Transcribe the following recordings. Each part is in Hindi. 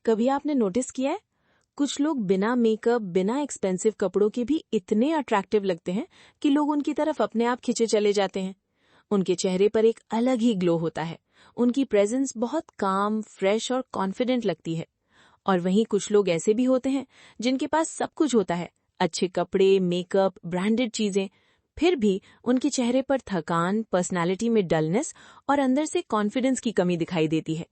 कभी आपने नोटिस किया है, कुछ लोग बिना मेकअप, बिना एक्सपेंसिव कपड़ों के भी इतने अट्रैक्टिव लगते हैं कि लोग उनकी तरफ अपने आप खिंचे चले जाते हैं। उनके चेहरे पर एक अलग ही ग्लो होता है। उनकी प्रेजेंस बहुत काम, फ्रेश और कॉन्फिडेंट लगती है। और वहीं कुछ लोग ऐसे भी होते हैं जिनके पास सब कुछ होता है, अच्छे कपड़े, मेकअप, ब्रांडेड चीजें, फिर भी उनके चेहरे पर थकान, पर्सनालिटी में डलनेस और अंदर से कॉन्फिडेंस की कमी दिखाई देती है।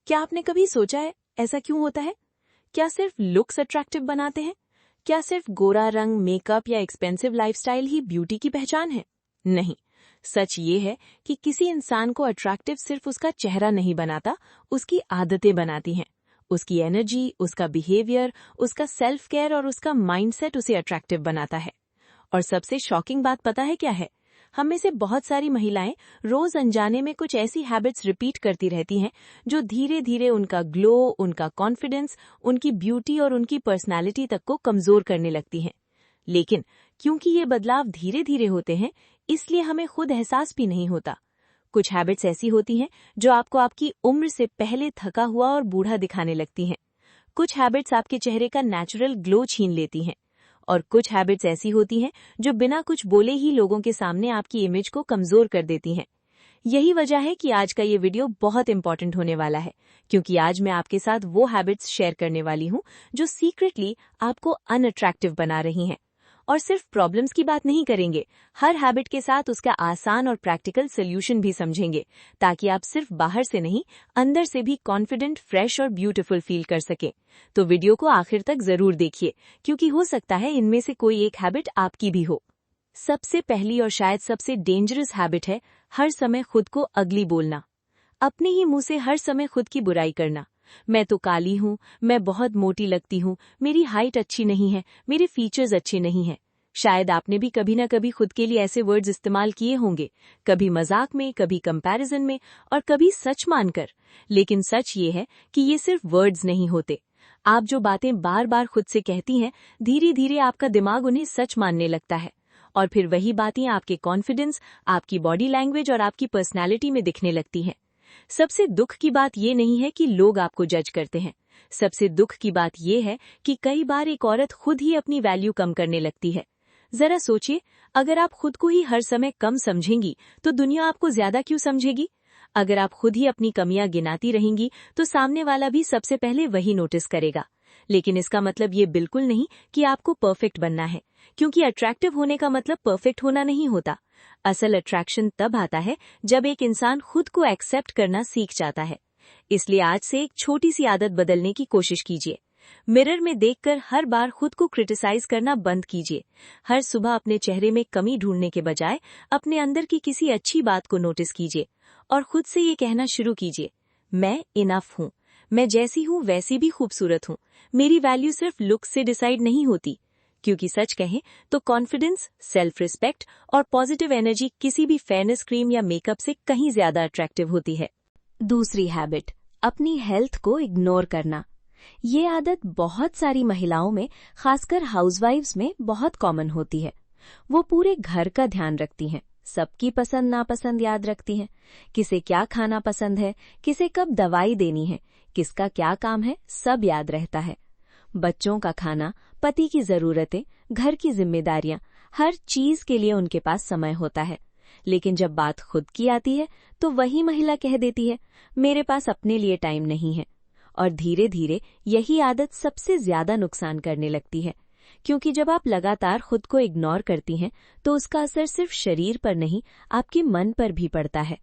क्या आपने कभी सोचा है ऐसा क्यों होता है? क्या सिर्फ लुक्स अट्रैक्टिव बनाते हैं? क्या सिर्फ गोरा रंग, मेकअप या एक्सपेंसिव लाइफस्टाइल ही ब्यूटी की पहचान है? नहीं, सच ये है कि किसी इंसान को अट्रैक्टिव सिर्फ उसका चेहरा नहीं बनाता, उसकी आदतें बनाती हैं। उसकी एनर्जी, उसका बिहेवियर, उसका सेल्फ केयर और उसका माइंडसेट उसे अट्रैक्टिव बनाता है। और सबसे शॉकिंग बात पता है क्या है? हम में से बहुत सारी महिलाएं रोज अनजाने में कुछ ऐसी हैबिट्स रिपीट करती रहती हैं जो धीरे धीरे उनका ग्लो, उनका कॉन्फिडेंस, उनकी ब्यूटी और उनकी पर्सनालिटी तक को कमजोर करने लगती हैं। लेकिन क्योंकि ये बदलाव धीरे धीरे होते हैं, इसलिए हमें खुद एहसास भी नहीं होता। कुछ हैबिट्स ऐसी होती हैं जो आपको आपकी उम्र से पहले थका हुआ और बूढ़ा दिखाने लगती हैं। कुछ हैबिट्स आपके चेहरे का नेचुरल ग्लो छीन लेती हैं। और कुछ हैबिट्स ऐसी होती हैं जो बिना कुछ बोले ही लोगों के सामने आपकी इमेज को कमजोर कर देती हैं। यही वजह है कि आज का ये वीडियो बहुत इंपॉर्टेंट होने वाला है, क्योंकि आज मैं आपके साथ वो हैबिट्स शेयर करने वाली हूँ जो सीक्रेटली आपको अनअट्रैक्टिव बना रही हैं। और सिर्फ प्रॉब्लम्स की बात नहीं करेंगे, हर हैबिट के साथ उसका आसान और प्रैक्टिकल सोल्यूशन भी समझेंगे, ताकि आप सिर्फ बाहर से नहीं, अंदर से भी कॉन्फिडेंट, फ्रेश और ब्यूटीफुल फील कर सकें। तो वीडियो को आखिर तक जरूर देखिए, क्योंकि हो सकता है इनमें से कोई एक हैबिट आपकी भी हो। सबसे पहली और शायद सबसे डेंजरस हैबिट है हर समय खुद को अगली बोलना। अपने ही मुंह से हर समय खुद की बुराई करना। मैं तो काली हूँ, मैं बहुत मोटी लगती हूँ, मेरी हाइट अच्छी नहीं है, मेरे फीचर्स अच्छे नहीं हैं। शायद आपने भी कभी न कभी खुद के लिए ऐसे वर्ड्स इस्तेमाल किए होंगे, कभी मजाक में, कभी कंपैरिजन में और कभी सच मानकर। लेकिन सच ये है कि ये सिर्फ वर्ड्स नहीं होते। आप जो बातें बार बार खुद से कहती हैं, धीरे धीरे आपका दिमाग उन्हें सच मानने लगता है। और फिर वही बातें आपके कॉन्फिडेंस, आपकी बॉडी लैंग्वेज और आपकी पर्सनैलिटी में दिखने लगती हैं। सबसे दुख की बात ये नहीं है कि लोग आपको जज करते हैं। सबसे दुख की बात ये है कि कई बार एक औरत खुद ही अपनी वैल्यू कम करने लगती है। जरा सोचिए, अगर आप खुद को ही हर समय कम समझेंगी तो दुनिया आपको ज्यादा क्यों समझेगी? अगर आप खुद ही अपनी कमियां गिनाती रहेंगी तो सामने वाला भी सबसे पहले वही नोटिस करेगा। लेकिन इसका मतलब ये बिल्कुल नहीं कि आपको परफेक्ट बनना है, क्योंकि अट्रैक्टिव होने का मतलब परफेक्ट होना नहीं होता। असल अट्रैक्शन तब आता है जब एक इंसान खुद को एक्सेप्ट करना सीख जाता है। इसलिए आज से एक छोटी सी आदत बदलने की कोशिश कीजिए। मिरर में देखकर हर बार खुद को क्रिटिसाइज करना बंद कीजिए। हर सुबह अपने चेहरे में कमी ढूंढने के बजाय अपने अंदर की किसी अच्छी बात को नोटिस कीजिए और खुद से ये कहना शुरू कीजिए, मैं इनफ हूँ, मैं जैसी हूँ वैसी भी खूबसूरत हूँ, मेरी वैल्यू सिर्फ लुक से डिसाइड नहीं होती। क्योंकि सच कहें तो कॉन्फिडेंस, सेल्फ रिस्पेक्ट और पॉजिटिव एनर्जी किसी भी फेयरनेस क्रीम या मेकअप से कहीं ज्यादा अट्रैक्टिव होती है। दूसरी हैबिट, अपनी हेल्थ को इग्नोर करना। ये आदत बहुत सारी महिलाओं में, खासकर हाउसवाइफ्स में बहुत कॉमन होती है। वो पूरे घर का ध्यान रखती हैं, सबकी पसंद नापसंद याद रखती हैं, किसे क्या खाना पसंद है, किसे कब दवाई देनी है, किसका क्या काम है, सब याद रहता है। बच्चों का खाना, पति की जरूरतें, घर की जिम्मेदारियां, हर चीज के लिए उनके पास समय होता है। लेकिन जब बात खुद की आती है तो वही महिला कह देती है, मेरे पास अपने लिए टाइम नहीं है। और धीरे धीरे यही आदत सबसे ज्यादा नुकसान करने लगती है, क्योंकि जब आप लगातार खुद को इग्नोर करती हैं तो उसका असर सिर्फ शरीर पर नहीं, आपके मन पर भी पड़ता है।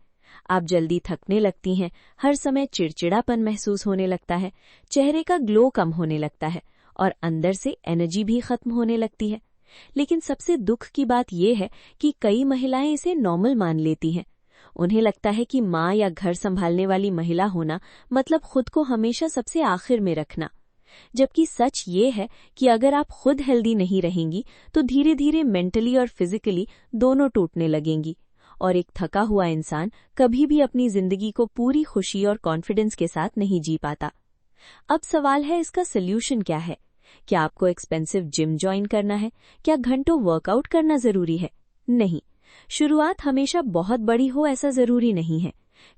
आप जल्दी थकने लगती हैं, हर समय चिड़चिड़ापन महसूस होने लगता है, चेहरे का ग्लो कम होने लगता है और अंदर से एनर्जी भी खत्म होने लगती है। लेकिन सबसे दुख की बात यह है कि कई महिलाएं इसे नॉर्मल मान लेती हैं। उन्हें लगता है कि माँ या घर संभालने वाली महिला होना मतलब खुद को हमेशा सबसे आखिर में रखना। जबकि सच ये है कि अगर आप खुद हेल्दी नहीं रहेंगी तो धीरे धीरे मेंटली और फिजिकली दोनों टूटने लगेंगी। और एक थका हुआ इंसान कभी भी अपनी जिंदगी को पूरी खुशी और कॉन्फिडेंस के साथ नहीं जी पाता। अब सवाल है, इसका सोल्यूशन क्या है? क्या आपको एक्सपेंसिव जिम ज्वाइन करना है? क्या घंटों वर्कआउट करना जरूरी है? नहीं, शुरुआत हमेशा बहुत बड़ी हो ऐसा जरूरी नहीं है।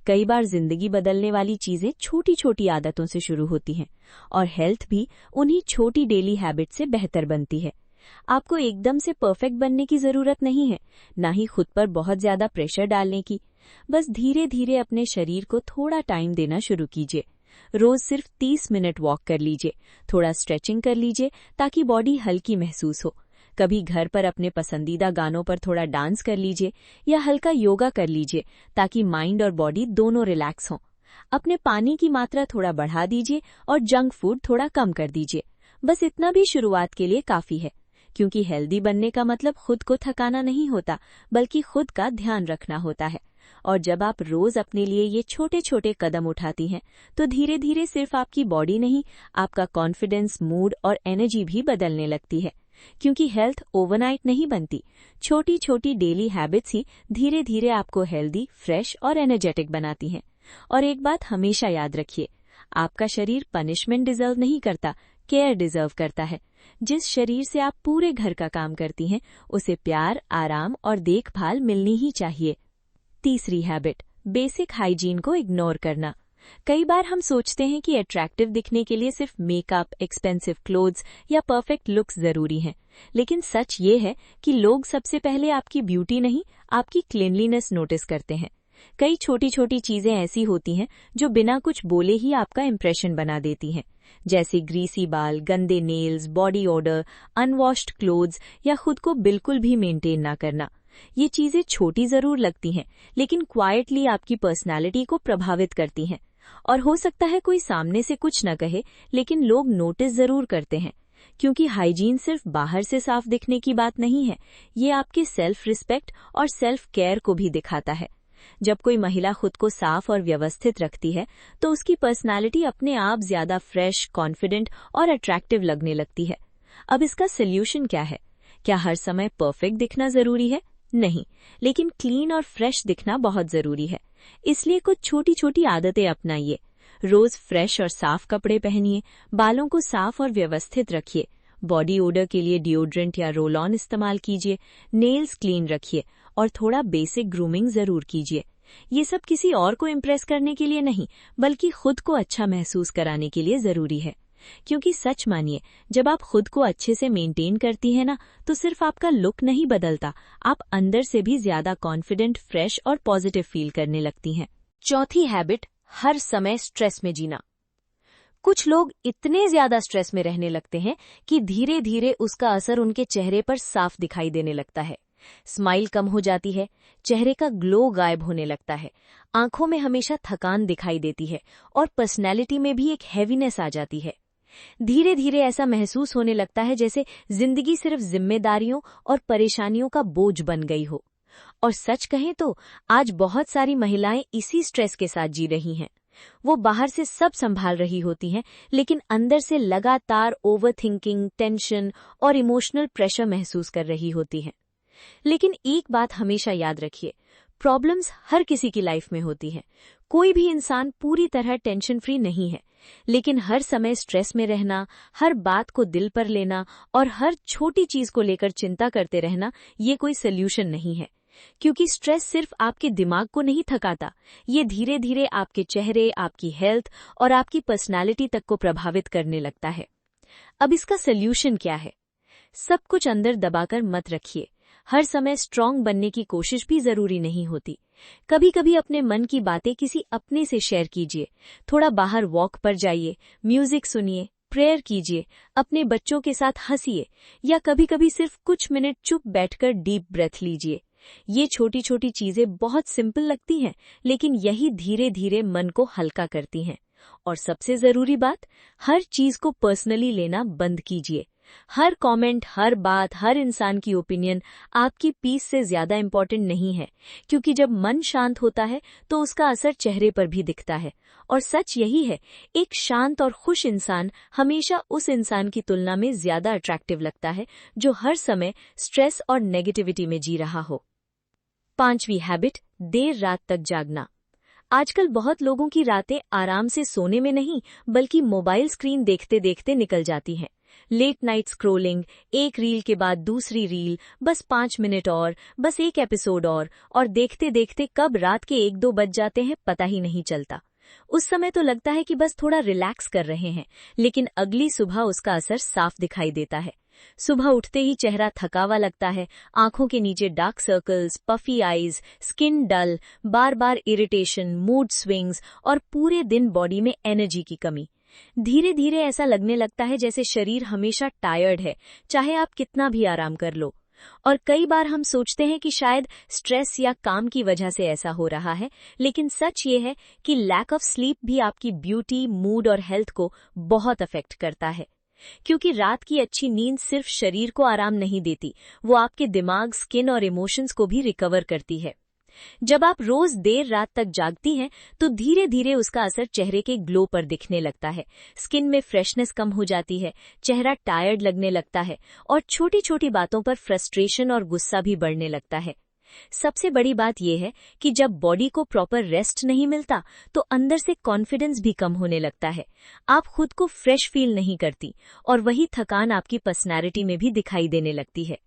कई बार जिंदगी बदलने वाली चीजें छोटी छोटी आदतों से शुरू होती हैं और हेल्थ भी उन्हीं छोटी डेली हैबिट से बेहतर बनती है। आपको एकदम से परफेक्ट बनने की जरूरत नहीं है, ना ही खुद पर बहुत ज्यादा प्रेशर डालने की। बस धीरे धीरे अपने शरीर को थोड़ा टाइम देना शुरू कीजिए। रोज सिर्फ 30 मिनट वॉक कर लीजिए, थोड़ा स्ट्रेचिंग कर लीजिए ताकि बॉडी हल्की महसूस हो। कभी घर पर अपने पसंदीदा गानों पर थोड़ा डांस कर लीजिए या हल्का योगा कर लीजिए ताकि माइंड और बॉडी दोनों रिलैक्स हों। अपने पानी की मात्रा थोड़ा बढ़ा दीजिए और जंक फूड थोड़ा कम कर दीजिए। बस इतना भी शुरुआत के लिए काफी है, क्योंकि हेल्दी बनने का मतलब खुद को थकाना नहीं होता, बल्कि खुद का ध्यान रखना होता है। और जब आप रोज अपने लिए ये छोटे छोटे कदम उठाती हैं, तो धीरे धीरे सिर्फ आपकी बॉडी नहीं, आपका कॉन्फिडेंस, मूड और एनर्जी भी बदलने लगती है। क्योंकि हेल्थ ओवरनाइट नहीं बनती, छोटी छोटी डेली हैबिट्स ही धीरे धीरे आपको हेल्दी, फ्रेश और एनर्जेटिक बनाती हैं। और एक बात हमेशा याद रखिए, आपका शरीर पनिशमेंट डिजर्व नहीं करता, केयर डिजर्व करता है। जिस शरीर से आप पूरे घर का काम करती हैं, उसे प्यार, आराम और देखभाल मिलनी ही चाहिए। तीसरी हैबिट, बेसिक हाइजीन को इग्नोर करना। कई बार हम सोचते हैं कि अट्रैक्टिव दिखने के लिए सिर्फ मेकअप, एक्सपेंसिव क्लोथ्स या परफेक्ट लुक्स जरूरी हैं, लेकिन सच ये है कि लोग सबसे पहले आपकी ब्यूटी नहीं, आपकी क्लीनलीनेस नोटिस करते हैं। कई छोटी छोटी चीजें ऐसी होती हैं जो बिना कुछ बोले ही आपका इंप्रेशन बना देती हैं, जैसे ग्रीसी बाल, गंदे nails, body order, unwashed clothes या खुद को बिल्कुल भी मेंटेन ना करना। ये चीजें छोटी जरूर लगती हैं, लेकिन क्वाइटली आपकी पर्सनालिटी को प्रभावित करती हैं। और हो सकता है कोई सामने से कुछ न कहे, लेकिन लोग नोटिस जरूर करते हैं, क्योंकि हाइजीन सिर्फ बाहर से साफ दिखने की बात नहीं है, ये आपके सेल्फ रिस्पेक्ट और सेल्फ केयर को भी दिखाता है। जब कोई महिला खुद को साफ और व्यवस्थित रखती है, तो उसकी पर्सनालिटी अपने आप ज्यादा फ्रेश, कॉन्फिडेंट और अट्रैक्टिव लगने लगती है। अब इसका सोल्यूशन क्या है? क्या हर समय परफेक्ट दिखना जरूरी है? नहीं, लेकिन क्लीन और फ्रेश दिखना बहुत जरूरी है। इसलिए कुछ छोटी छोटी आदतें अपनाइए। रोज फ्रेश और साफ कपड़े पहनिए, बालों को साफ और व्यवस्थित रखिए, बॉडी ओडर के लिए डिओड्रेंट या रोल ऑन इस्तेमाल कीजिए, नेल्स क्लीन रखिए और थोड़ा बेसिक ग्रूमिंग जरूर कीजिए। ये सब किसी और को इम्प्रेस करने के लिए नहीं, बल्कि खुद को अच्छा महसूस कराने के लिए जरूरी है। क्योंकि सच मानिए, जब आप खुद को अच्छे से मेंटेन करती हैं ना, तो सिर्फ आपका लुक नहीं बदलता, आप अंदर से भी ज्यादा कॉन्फिडेंट, फ्रेश और पॉजिटिव फील करने लगती हैं। चौथी हैबिट, हर समय स्ट्रेस में जीना। कुछ लोग इतने ज्यादा स्ट्रेस में रहने लगते हैं कि धीरे धीरे उसका असर उनके चेहरे पर साफ दिखाई देने लगता है। स्माइल कम हो जाती है, चेहरे का ग्लो गायब होने लगता है, आंखों में हमेशा थकान दिखाई देती है और पर्सनैलिटी में भी एक हैवीनेस आ जाती है। धीरे धीरे ऐसा महसूस होने लगता है जैसे जिंदगी सिर्फ जिम्मेदारियों और परेशानियों का बोझ बन गई हो। और सच कहें तो आज बहुत सारी महिलाएं इसी स्ट्रेस के साथ जी रही हैं। वो बाहर से सब संभाल रही होती हैं, लेकिन अंदर से लगातार ओवरथिंकिंग, टेंशन और इमोशनल प्रेशर महसूस कर रही होती हैं। लेकिन एक बात हमेशा याद रखिए, प्रॉब्लम्स हर किसी की लाइफ में होती हैं। कोई भी इंसान पूरी तरह टेंशन फ्री नहीं है, लेकिन हर समय स्ट्रेस में रहना, हर बात को दिल पर लेना और हर छोटी चीज को लेकर चिंता करते रहना, ये कोई सोल्यूशन नहीं है। क्योंकि स्ट्रेस सिर्फ आपके दिमाग को नहीं थकाता, ये धीरे धीरे आपके चेहरे, आपकी हेल्थ और आपकी पर्सनालिटी तक को प्रभावित करने लगता है। अब इसका सोल्यूशन क्या है? सब कुछ अंदर दबाकर मत रखिए। हर समय स्ट्रांग बनने की कोशिश भी जरूरी नहीं होती। कभी कभी अपने मन की बातें किसी अपने से शेयर कीजिए, थोड़ा बाहर वॉक पर जाइए, म्यूजिक सुनिए, प्रेयर कीजिए, अपने बच्चों के साथ हंसिए या कभी कभी सिर्फ कुछ मिनट चुप बैठकर डीप ब्रेथ लीजिए। ये छोटी छोटी चीजें बहुत सिंपल लगती हैं, लेकिन यही धीरे धीरे मन को हल्का करती हैं। और सबसे जरूरी बात, हर चीज को पर्सनली लेना बंद कीजिए। हर कमेंट, हर बात, हर इंसान की ओपिनियन आपकी पीस से ज्यादा इम्पोर्टेंट नहीं है, क्योंकि जब मन शांत होता है तो उसका असर चेहरे पर भी दिखता है। और सच यही है, एक शांत और खुश इंसान हमेशा उस इंसान की तुलना में ज्यादा अट्रैक्टिव लगता है जो हर समय स्ट्रेस और नेगेटिविटी में जी रहा हो। 5वीं हैबिट, देर रात तक जागना। आजकल बहुत लोगों की रातें आराम से सोने में नहीं बल्कि मोबाइल स्क्रीन देखते देखते निकल जाती हैं। लेट नाइट स्क्रोलिंग, एक रील के बाद दूसरी रील, बस 5 मिनट और, बस एक एपिसोड और देखते देखते कब रात के 1-2 बज जाते हैं पता ही नहीं चलता। उस समय तो लगता है कि बस थोड़ा रिलैक्स कर रहे हैं, लेकिन अगली सुबह उसका असर साफ दिखाई देता है। सुबह उठते ही चेहरा थकावा लगता है, आंखों के नीचे dark circles, puffy eyes, skin dull, बार बार इरिटेशन, मूड स्विंग्स और पूरे दिन बॉडी में एनर्जी की कमी। धीरे धीरे ऐसा लगने लगता है जैसे शरीर हमेशा टायर्ड है, चाहे आप कितना भी आराम कर लो। और कई बार हम सोचते हैं कि शायद स्ट्रेस या काम की वजह से ऐसा हो रहा है, लेकिन सच ये है कि लैक ऑफ स्लीप भी आपकी ब्यूटी, मूड और हेल्थ को बहुत अफेक्ट करता है। क्योंकि रात की अच्छी नींद सिर्फ शरीर को आराम नहीं देती, वो आपके दिमाग, स्किन और इमोशंस को भी रिकवर करती है। जब आप रोज देर रात तक जागती हैं, तो धीरे धीरे उसका असर चेहरे के ग्लो पर दिखने लगता है। स्किन में फ्रेशनेस कम हो जाती है, चेहरा टायर्ड लगने लगता है और छोटी छोटी बातों पर फ्रस्ट्रेशन और गुस्सा भी बढ़ने लगता है। सबसे बड़ी बात यह है कि जब बॉडी को प्रॉपर रेस्ट नहीं मिलता, तो अंदर से कॉन्फिडेंस भी कम होने लगता है। आप खुद को फ्रेश फील नहीं करती और वही थकान आपकी पर्सनैलिटी में भी दिखाई देने लगती है।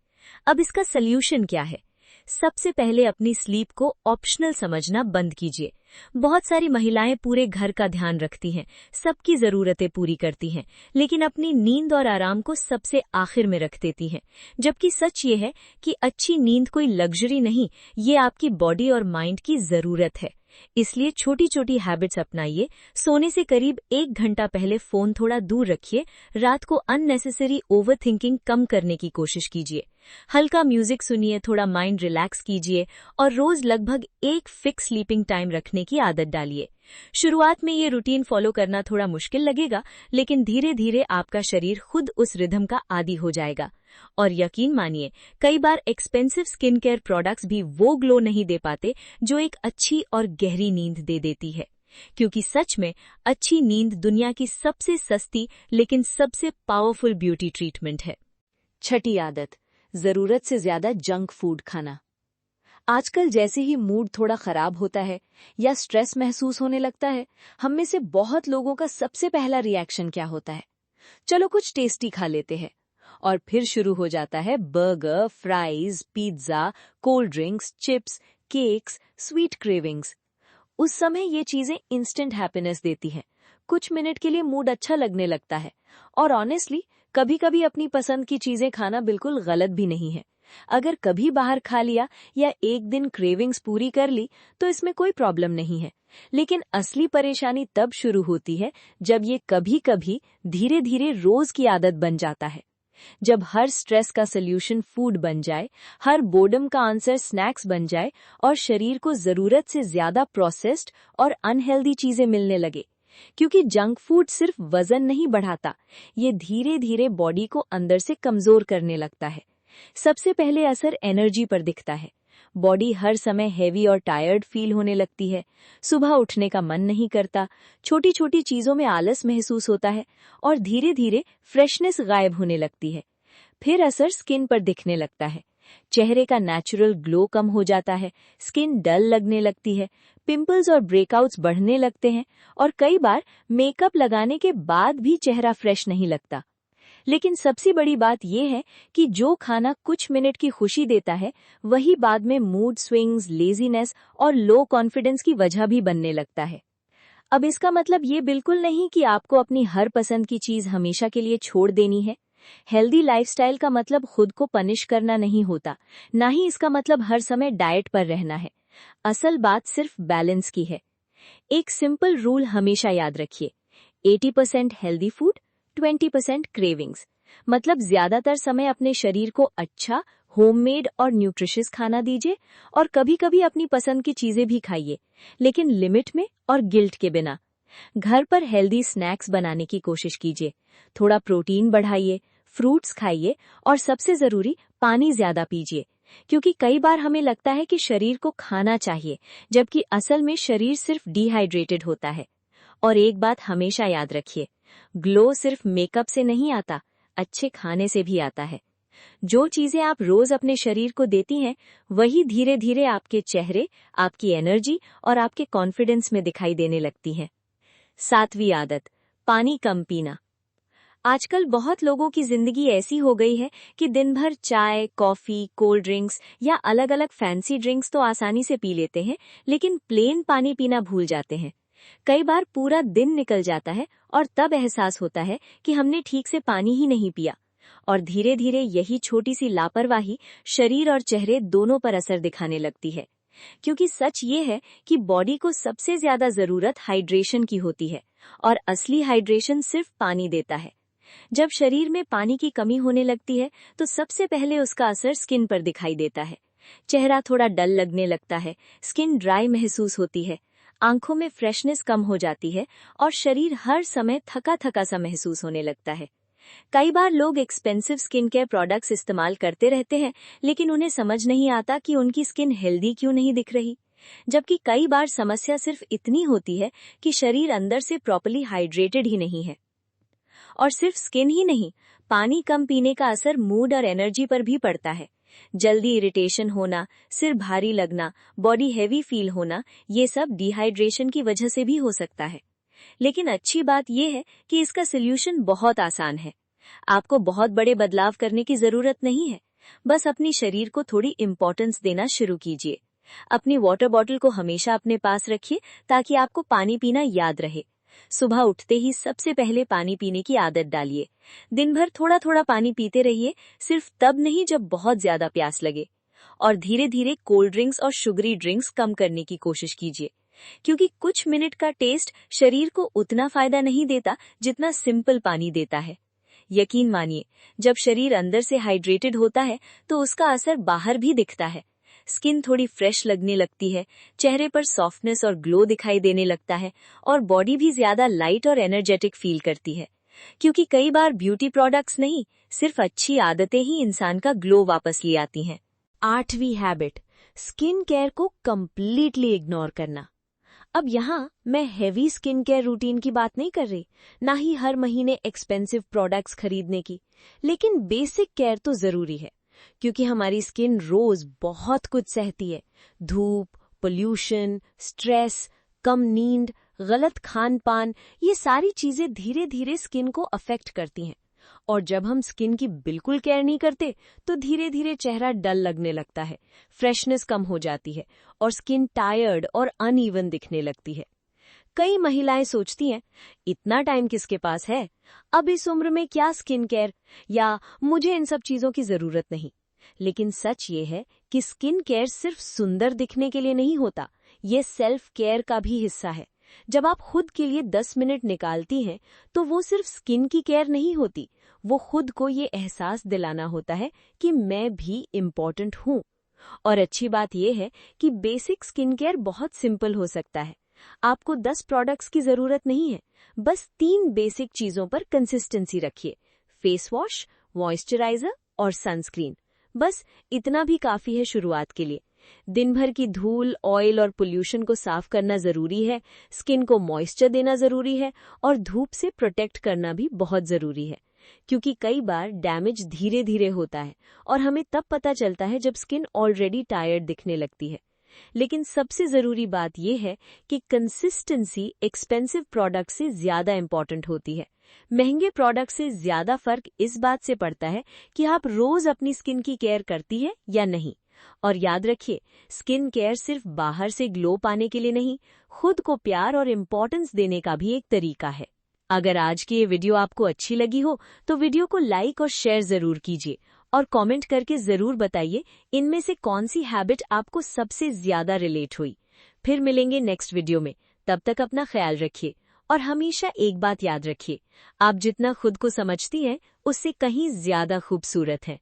अब इसका सल्यूशन क्या है? सबसे पहले अपनी स्लीप को ऑप्शनल समझना बंद कीजिए। बहुत सारी महिलाएं पूरे घर का ध्यान रखती हैं, सबकी जरूरतें पूरी करती हैं, लेकिन अपनी नींद और आराम को सबसे आखिर में रख देती हैं। जबकि सच ये है कि अच्छी नींद कोई लग्जरी नहीं, ये आपकी बॉडी और माइंड की जरूरत है। इसलिए छोटी छोटी हैबिट्स अपनाइए। सोने से करीब 1 घंटा पहले फोन थोड़ा दूर रखिए। रात को अननेसेसरी ओवरथिंकिंग कम करने की कोशिश कीजिए। हल्का म्यूजिक सुनिए, थोड़ा माइंड रिलैक्स कीजिए और रोज लगभग एक फिक्स स्लीपिंग टाइम रखने की आदत डालिए। शुरुआत में ये रूटीन फॉलो करना थोड़ा मुश्किल लगेगा, लेकिन धीरे धीरे आपका शरीर खुद उस रिदम का आदी हो जाएगा। और यकीन मानिए, कई बार एक्सपेंसिव स्किन केयर प्रोडक्ट्स भी वो ग्लो नहीं दे पाते जो एक अच्छी और गहरी नींद दे देती है। क्योंकि सच में अच्छी नींद दुनिया की सबसे सस्ती लेकिन सबसे पावरफुल ब्यूटी ट्रीटमेंट है। छठी आदत, जरूरत से ज्यादा जंक फूड खाना। आजकल जैसे ही मूड थोड़ा खराब होता है या स्ट्रेस महसूस होने लगता है, हम में से बहुत लोगों का सबसे पहला रिएक्शन क्या होता है? चलो कुछ टेस्टी खा लेते हैं। और फिर शुरू हो जाता है burger, fries, pizza, cold drinks, chips, cakes, sweet cravings. उस समय ये चीजें इंस्टेंट हैप्पीनेस देती हैं। कुछ मिनट के लिए मूड अच्छा लगने लगता है। और ऑनेस्टली, कभी-कभी अपनी पसंद की चीजें खाना बिल्कुल गलत भी नहीं है। अगर कभी बाहर खा लिया या एक दिन क्रेविंग्स पूरी कर ली, तो इसमें कोई प्रॉब्लम नहीं है। लेकिन असली परेशानी तब शुरू होती है जब ये कभी-कभी धीरे-धीरे रोज की आदत बन जाता है। जब हर स्ट्रेस का सल्यूशन फूड बन जाए, हर बोर्डम का आंसर स्नैक्स बन जाए और शरीर को जरूरत से ज्यादा प्रोसेस्ड और अनहेल्दी चीजें मिलने लगे। क्योंकि जंक फूड सिर्फ वजन नहीं बढ़ाता, ये धीरे धीरे बॉडी को अंदर से कमजोर करने लगता है। सबसे पहले असर एनर्जी पर दिखता है। बॉडी हर समय हेवी और टायर्ड फील होने लगती है। सुबह उठने का मन नहीं करता, छोटी छोटी चीजों में आलस महसूस होता है और धीरे धीरे फ्रेशनेस गायब होने लगती है। फिर असर स्किन पर दिखने लगता है। चेहरे का नेचुरल ग्लो कम हो जाता है, स्किन डल लगने लगती है, पिंपल्स और ब्रेकआउट्स बढ़ने लगते हैं और कई बार मेकअप लगाने के बाद भी चेहरा फ्रेश नहीं लगता। लेकिन सबसे बड़ी बात यह है कि जो खाना कुछ मिनट की खुशी देता है, वही बाद में मूड स्विंग्स, लेजीनेस और लो कॉन्फिडेंस की वजह भी बनने लगता है। अब इसका मतलब ये बिल्कुल नहीं कि आपको अपनी हर पसंद की चीज हमेशा के लिए छोड़ देनी है। हेल्दी लाइफस्टाइल का मतलब खुद को पनिश करना नहीं होता, ना ही इसका मतलब हर समय डाइट पर रहना है। असल बात सिर्फ बैलेंस की है। एक सिंपल रूल हमेशा याद रखिए, 80% हेल्दी फूड, 20% क्रेविंग्स। मतलब ज्यादातर समय अपने शरीर को अच्छा, होममेड और न्यूट्रिशियस खाना दीजिए और कभी कभी अपनी पसंद की चीजें भी खाइए, लेकिन लिमिट में और गिल्ट के बिना। घर पर हेल्दी स्नैक्स बनाने की कोशिश कीजिए, थोड़ा प्रोटीन बढ़ाइए, फ्रूट्स खाइए और सबसे जरूरी पानी ज्यादा पीजिए। क्योंकि कई बार हमें लगता है कि शरीर को खाना चाहिए, जबकि असल में शरीर सिर्फ डिहाइड्रेटेड होता है। और एक बात हमेशा याद रखिए, ग्लो सिर्फ मेकअप से नहीं आता, अच्छे खाने से भी आता है। जो चीजें आप रोज अपने शरीर को देती हैं, वही धीरे धीरे आपके चेहरे, आपकी एनर्जी और आपके कॉन्फिडेंस में दिखाई देने लगती हैं। 7वीं आदत, पानी कम पीना। आजकल बहुत लोगों की जिंदगी ऐसी हो गई है कि दिन भर चाय, कॉफी, कोल्ड ड्रिंक्स या अलग अलग फैंसी ड्रिंक्स तो आसानी से पी लेते हैं, लेकिन प्लेन पानी पीना भूल जाते हैं। कई बार पूरा दिन निकल जाता है और तब एहसास होता है कि हमने ठीक से पानी ही नहीं पिया। और धीरे धीरे यही छोटी सी लापरवाही शरीर और चेहरे दोनों पर असर दिखाने लगती है। क्योंकि सच ये है कि बॉडी को सबसे ज्यादा जरूरत हाइड्रेशन की होती है, और असली हाइड्रेशन सिर्फ पानी देता है। जब शरीर में पानी की कमी होने लगती है तो सबसे पहले उसका असर स्किन पर दिखाई देता है। चेहरा थोड़ा डल लगने लगता है, स्किन ड्राई महसूस होती है, आंखों में फ्रेशनेस कम हो जाती है और शरीर हर समय थका थका सा महसूस होने लगता है। कई बार लोग एक्सपेंसिव स्किन केयर प्रोडक्ट्स इस्तेमाल करते रहते हैं, लेकिन उन्हें समझ नहीं आता कि उनकी स्किन हेल्दी क्यों नहीं दिख रही। जबकि कई बार समस्या सिर्फ इतनी होती है कि शरीर अंदर से प्रॉपर्ली हाइड्रेटेड ही नहीं है। और सिर्फ स्किन ही नहीं, पानी कम पीने का असर मूड और एनर्जी पर भी पड़ता है। जल्दी इरिटेशन होना, सिर भारी लगना, बॉडी हेवी फील होना, ये सब डिहाइड्रेशन की वजह से भी हो सकता है। लेकिन अच्छी बात यह है कि इसका सॉल्यूशन बहुत आसान है। आपको बहुत बड़े बदलाव करने की जरूरत नहीं है, बस अपनी शरीर को थोड़ी इम्पोर्टेंस देना शुरू कीजिए। अपनी वाटर बॉटल को हमेशा अपने पास रखिए ताकि आपको पानी पीना याद रहे। सुबह उठते ही सबसे पहले पानी पीने की आदत डालिए। दिन भर थोड़ा थोड़ा पानी पीते रहिए, सिर्फ तब नहीं जब बहुत ज्यादा प्यास लगे। और धीरे धीरे कोल्ड ड्रिंक्स और शुगरी ड्रिंक्स कम करने की कोशिश कीजिए, क्योंकि कुछ मिनट का टेस्ट शरीर को उतना फायदा नहीं देता जितना सिंपल पानी देता है। यकीन मानिए, जब शरीर अंदर से हाइड्रेटेड होता है तो उसका असर बाहर भी दिखता है। स्किन थोड़ी फ्रेश लगने लगती है, चेहरे पर सॉफ्टनेस और ग्लो दिखाई देने लगता है, और बॉडी भी ज्यादा लाइट और एनर्जेटिक फील करती है। क्योंकि कई बार ब्यूटी प्रोडक्ट्स नहीं, सिर्फ अच्छी आदतें ही इंसान का ग्लो वापस ले आती हैं। 8वीं हैबिट, स्किन केयर को कंप्लीटली इग्नोर करना। अब यहाँ मैं हेवी स्किन केयर रूटीन की बात नहीं कर रही, ना ही हर महीने एक्सपेंसिव प्रोडक्ट्स खरीदने की, लेकिन बेसिक केयर तो जरूरी है, क्योंकि हमारी स्किन रोज बहुत कुछ सहती है। धूप, पोल्यूशन, स्ट्रेस, कम नींद, गलत खान पान, ये सारी चीजें धीरे धीरे स्किन को अफेक्ट करती हैं। और जब हम स्किन की बिल्कुल केयर नहीं करते तो धीरे धीरे चेहरा डल लगने लगता है, फ्रेशनेस कम हो जाती है और स्किन टायर्ड और अनइवन दिखने लगती है। कई महिलाएं सोचती हैं, इतना टाइम किसके पास है, अब इस उम्र में क्या स्किन केयर, या मुझे इन सब चीजों की जरूरत नहीं। लेकिन सच ये है कि स्किन केयर सिर्फ सुंदर दिखने के लिए नहीं होता, ये सेल्फ केयर का भी हिस्सा है। जब आप खुद के लिए 10 मिनट निकालती हैं तो वो सिर्फ स्किन की केयर नहीं होती, वो खुद को ये एहसास दिलाना होता है कि मैं भी इम्पोर्टेंट हूँ। और अच्छी बात यह है कि बेसिक स्किन केयर बहुत सिंपल हो सकता है। आपको 10 प्रोडक्ट्स की जरूरत नहीं है, बस 3 बेसिक चीजों पर कंसिस्टेंसी रखिए, फेस वॉश, मॉइस्चराइजर और सनस्क्रीन। बस इतना भी काफी है शुरुआत के लिए। दिन भर की धूल, ऑयल और पोल्यूशन को साफ करना जरूरी है, स्किन को मॉइस्चर देना जरूरी है और धूप से प्रोटेक्ट करना भी बहुत जरूरी है, क्योंकि कई बार डैमेज धीरे धीरे होता है और हमें तब पता चलता है जब स्किन ऑलरेडी टायर्ड दिखने लगती है। लेकिन सबसे जरूरी बात यह है कि कंसिस्टेंसी एक्सपेंसिव प्रोडक्ट से ज्यादा इंपॉर्टेंट होती है। महंगे प्रोडक्ट से ज्यादा फर्क इस बात से पड़ता है कि आप रोज अपनी स्किन की केयर करती है या नहीं। और याद रखिए, स्किन केयर सिर्फ बाहर से ग्लो पाने के लिए नहीं, खुद को प्यार और इम्पोर्टेंस देने का भी एक तरीका है। अगर आज की ये वीडियो आपको अच्छी लगी हो तो वीडियो को लाइक और शेयर जरूर कीजिए और कमेंट करके जरूर बताइए इनमें से कौन सी हैबिट आपको सबसे ज्यादा रिलेट हुई। फिर मिलेंगे नेक्स्ट वीडियो में, तब तक अपना ख्याल रखिए और हमेशा एक बात याद रखिए, आप जितना खुद को समझती हैं उससे कहीं ज्यादा खूबसूरत हैं।